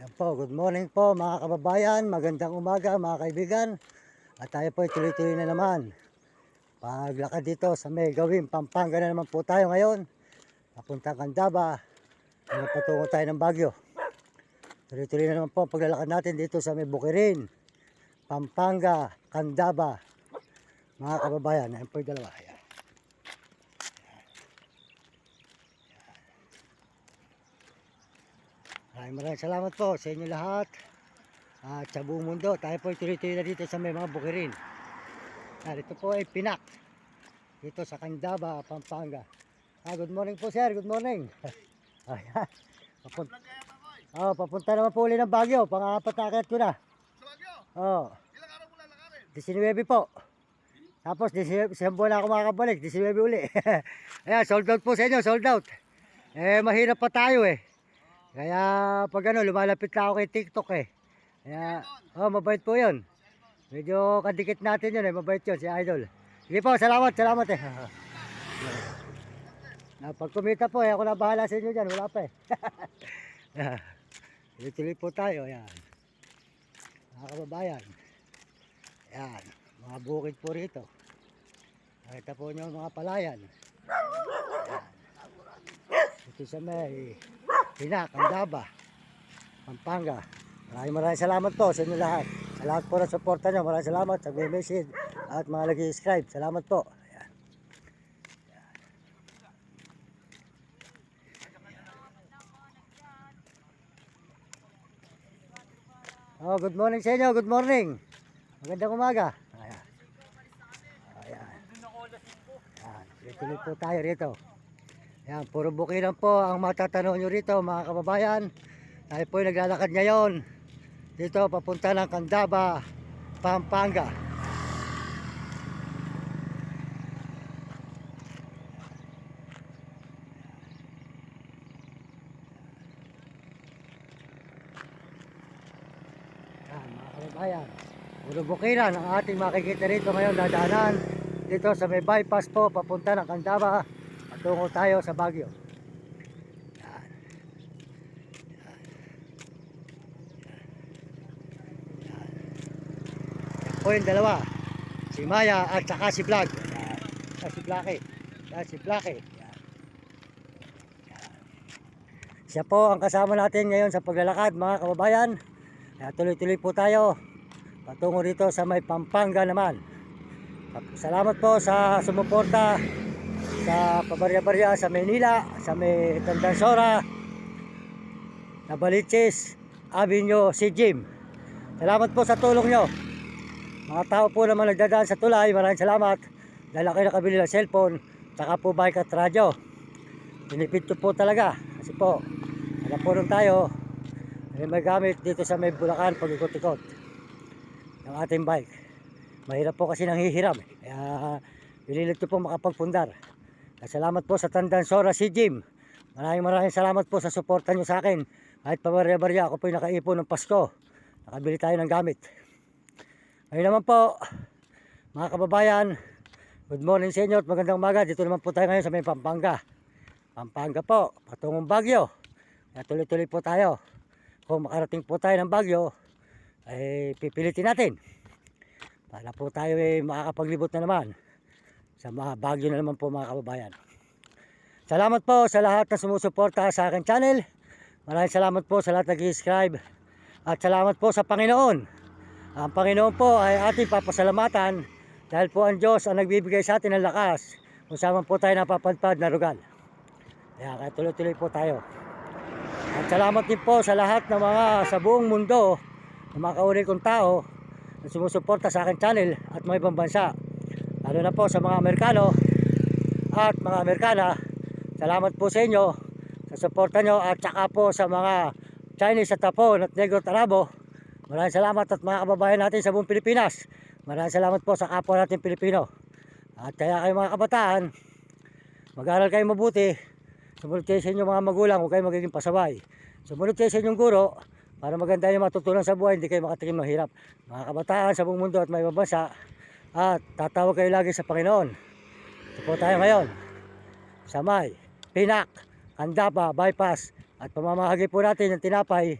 Yan po, good morning po mga kababayan, magandang umaga mga kaibigan. At tayo po tuloy-tuloy na naman. Paglakad dito sa may gawin, Pampanga na naman po tayo ngayon. Papuntang Candaba, patungo tayo ng Baguio. Tuloy-tuloy na naman po ang paglalakad natin dito sa may Bukirin, Pampanga, Candaba. Mga kababayan, ayan po yung dalawa. Ayan. Maraming salamat po sa inyo lahat at sa buong mundo. Tayo po tuloy-tuloy na dito sa may mga Bukirin. Ito po ay Pinak dito sa Candaba, Pampanga. Good morning po sir, good morning. Ayan. Papunta naman po ulit ng Baguio. Pang-apat na akit ko na. Sa Baguio? Ilang araw mo lalakarin? 19 po. Tapos 10 buwan na ako makakabalik, 19 uli. Ayan, sold out po sa inyo, sold out. Mahirap pa tayo Kaya pag lumalapit na ako kay TikTok Kaya, mabait po yun. Medyo kadikit natin yun mabait yun si Idol. Sige po, salamat. Pag kumita po ako na bahala sa inyo dyan, wala pa Tuloy-tuloy po tayo, ayan. Mga kababayan. Ayan, mga bukid po rito. Nakita po nyo mga palayan. Ayan. Ito sa may Pinak, Candaba, Pampanga. Maraming salamat po sa inyo lahat. Sa lahat po na suporta nyo, maraming salamat sa message at mga nag-subscribe. Salamat po. Ayan. Good morning sa inyo, good morning. Magandang umaga. Ayan. Tuloy po tayo rito. Ayan, puro bukiran po ang matatanaw nyo rito mga kababayan. Tayo po ay naglalakad ngayon dito papunta ng Candaba, Pampanga. Ayan, mga kababayan, puro bukiran ang ating makikita rito ngayon. Dadaanan dito sa may bypass po papunta ng Candaba. Tungo tayo sa Baguio. Yan. Yan po yung dalawa. Si Maya at saka si Vlog. Si Blackie. Si Blackie. Siya po ang kasama natin ngayon sa paglalakad mga kababayan. Tuloy-tuloy po tayo patungo dito sa may Pampanga naman. Salamat po sa sumuporta sa pabarya-barya sa Maynila, sa may Tandansora, Nabaliches, Avenue, si Jim. Salamat po sa tulong nyo. Mga tao po naman nagdadaan sa tulay, maraming salamat. Dahil ako nakabili ng cellphone, saka po bike at radyo. Pinipito po talaga. Kasi po, alam po rin tayo, may gamit dito sa may Bulacan pag ikot-ikot ng ating bike. Mahirap po kasi nanghihiram. Kaya pinilit ko po makapagpundar. Salamat po sa Tandansora si Jim. Maraming salamat po sa suporta nyo sa akin. Kahit pabarya-barya ako po yung nakaipon ng Pasko. Nakabili tayo ng gamit. Ngayon naman po, mga kababayan, good morning sa inyo at magandang umaga. Dito naman po tayo ngayon sa may Pampanga. Pampanga po, patungong Baguio. Kaya tuloy-tuloy po tayo. Kung makarating po tayo ng Baguio, ay pipilitin natin. Para po tayo makakapaglibot na naman. Sa mga Baguio na naman po mga kababayan. Salamat po sa lahat na sumusuporta sa aking channel. Maraming salamat po sa lahat nag-subscribe. At salamat po sa Panginoon. Ang Panginoon po ay ating papasalamatan dahil po ang Diyos ang nagbibigay sa atin ng lakas kung saan po tayo napapadpad na rugal. Kaya tuloy-tuloy po tayo. At salamat din po sa lahat ng mga sa buong mundo na mga kauri kong tao na sumusuporta sa aking channel at mga ibang bansa. Lalo na po sa mga Amerikano at mga Amerikana. Salamat po sa inyo sa suporta nyo at saka po sa mga Chinese at Tapon at Negro at Arabo. Maraming salamat at mga kababayan natin sa buong Pilipinas. Maraming salamat po sa kapwa natin Pilipino. At kaya kayo mga kabataan, mag-aral kayo mabuti. Sumunod kayo sa inyong mga magulang, huwag kayo magiging pasaway. Sumunod kayo sa inyong guro para maganda yung matutunan sa buhay, hindi kayo makatikim ng hirap. Mga kabataan sa buong mundo at may ibang bansa, at tatawag kayo lagi sa Panginoon. Ito po tayo ngayon sa may Pinak, Candaba, bypass. At pamamahagi po natin ng tinapay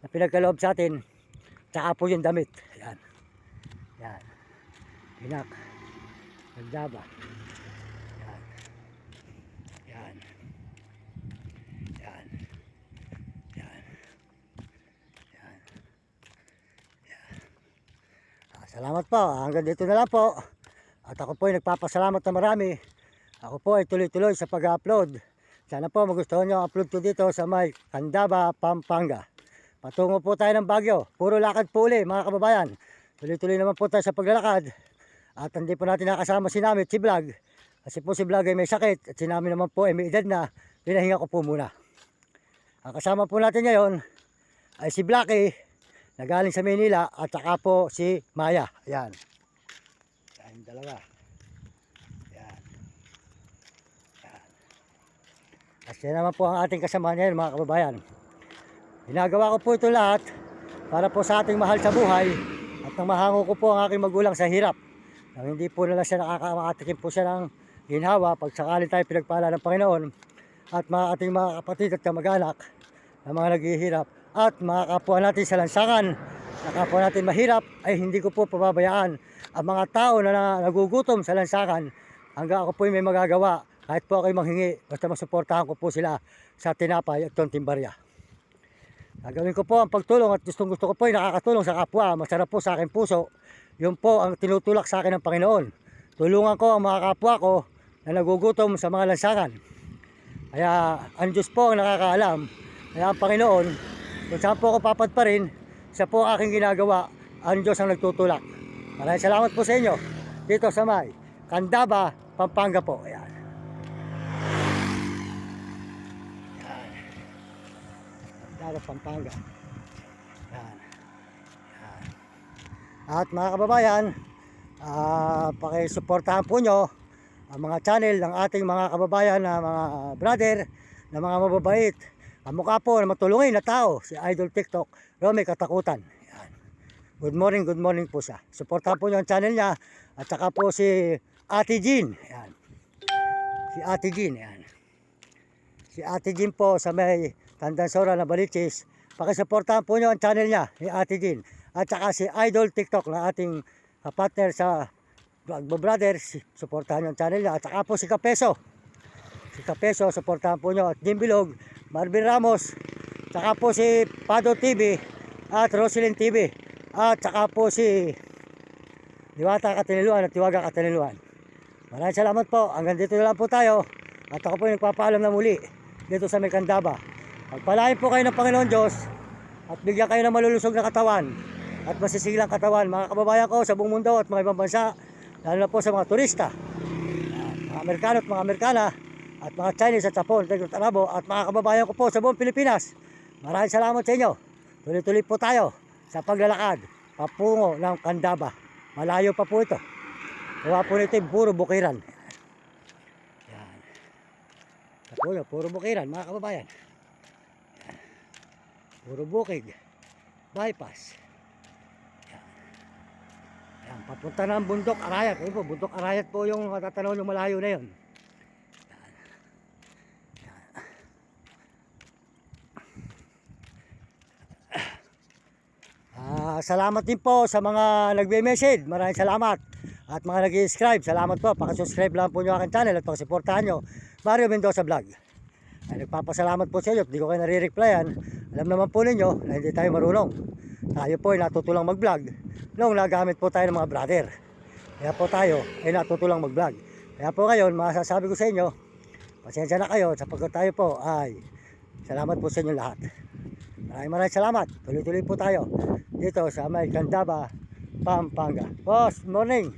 na pinagkaloob sa atin. Tsaka po yung damit. Yan. Yan. Pinak. Kandaba. Yan. Yan. Yan. Yan. Yan. Yan. Salamat po. Hanggang dito na lang po. At ako po ay nagpapasalamat na marami. Ako po ay tuloy-tuloy sa pag-upload. Sana po magustuhan nyo ang upload ko dito sa may Candaba, Pampanga. Patungo po tayo ng Baguio. Puro lakad po uli mga kababayan. Tuloy-tuloy naman po tayo sa paglalakad. At hindi po natin nakasama si Namit, si Vlog. Kasi po si Vlog ay may sakit. At si Namit naman po ay may edad na. Pinahinga ko po muna. Ang kasama po natin ngayon ay si Blackie na galing sa Manila. At saka po si Maya. Ayan. Ayan yung dalawa. Ayan. Ayan. At yan naman po ang ating kasama ngayon mga kababayan. Ginagawa ko po ito lahat para po sa ating mahal sa buhay at nang mahango ko po ang aking magulang sa hirap. Nang hindi po nila siya nakakatikim po siya ng ginhawa pag sakali tayo pinagpala ng Panginoon at mga ating mga kapatid at kamag-anak na mga naghihirap at mga kapwa natin sa lansangan na kapwa natin mahirap ay hindi ko po pababayaan ang mga tao na nagugutom sa lansangan hanggang ako po may magagawa kahit po ako'y manghingi basta masuportahan ko po sila sa tinapay at tonting barya. Gagawin ko po ang pagtulong at gusto ko po ay nakakatulong sa kapwa. Masarap po sa aking puso. Yun po ang tinutulak sa akin ng Panginoon. Tulungan ko ang mga kapwa ko na nagugutom sa mga lansangan. Kaya ang Diyos po ang nakakaalam. Kaya ang Panginoon, kung saan po ako papadpa rin, siya po aking ginagawa. Ang Diyos ang nagtutulak. Maraming salamat po sa inyo. Dito sa may Candaba, Pampanga po. Ayan. Pampanga. Yan. Yan. At mga kababayan, pakisuportahan po nyo ang mga channel ng ating mga kababayan na mga brother, na mga mababait. Ang mukha po na matulungin na tao, si Idol TikTok, Romy Katakutan. Yan. Good morning po siya. Suportahan po nyo ang channel niya. At saka po si Ate Jean. Yan. Si Ate Jean. Yan. Si Ate Jean po sa may Tandansora na Balichis. Pakisuportahan po nyo ang channel niya ni Ate Jean. At saka si Idol TikTok na ating partner sa Vlog Brothers. Suportahan nyo ang channel niya. At saka po si Kapeso. Si Kapeso, suportahan po nyo. At Jim Bilog, Marvin Ramos. Saka po si Pado TV at Roselyn TV. At saka po si Diwata Katiniluan at Tiwaga Katiniluan. Maraming salamat po. Hanggang dito na lang po tayo. At ako po yung nagpapaalam na muli dito sa may Candaba. Pagpalain po kayo ng Panginoon Diyos at bigyan kayo ng malulusog na katawan at masisilang katawan mga kababayan ko sa buong mundo at mga ibang bansa, lalo na po sa mga turista, mga Amerikano at mga Amerikana at mga Chinese at Japon, Arabo at mga kababayan ko po sa buong Pilipinas. Maraming salamat sa inyo. Tuloy-tuloy po tayo sa paglalakad papungo ng Candaba. Malayo pa po ito. Gawa po nito yung puro bukiran. Yan. Puro bukiran mga kababayan. Puro bukid, bypass. Yan. Yan, papunta ng Bundok Arayat. Ayun po, Bundok Arayat po yung matatanaw yung malayo na yun. Yan. Salamat din po sa mga nagme-message. Maraming salamat. At mga nag-subscribe, salamat po. Pakisubscribe lang po nyo aking channel at pakisuportahan nyo Mario Mendoza Vlog. Ay, nagpapasalamat po sa inyo. Hindi ko kayo nare-replyan. Alam naman po ninyo na hindi tayo marunong. Tayo po ay natutulang mag-vlog noong nagamit po tayo ng mga brother. Kaya po tayo ay natutulang mag-vlog. Kaya po ngayon, masasabi ko sa inyo, pasensya na kayo sapagkat tayo po ay salamat po sa inyo lahat. Maraming salamat. Tuloy-tuloy po tayo dito sa may Candaba, Pampanga. Boss, morning.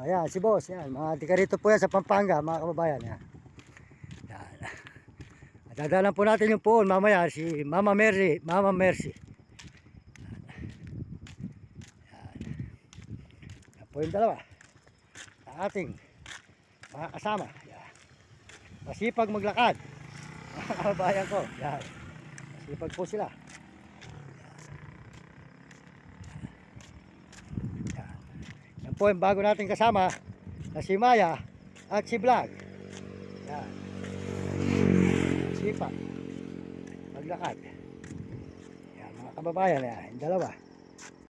Ayan, si boss. Yan. Mga tika rito po yan sa Pampanga, mga kababayan. Yan. Dadalan po natin yung poon mamaya si Mama Mercy. Yan po yung dalawa. Ang ating mga kasama. Yan. Masipag maglakad. Mga kababayan ko. Yan. Masipag po sila. Yan. Yan po yung bago nating kasama na si Maya at si Vlog. Yan. Sipag maglakad. Yan mga kababayan. Ayan, yung dalawa.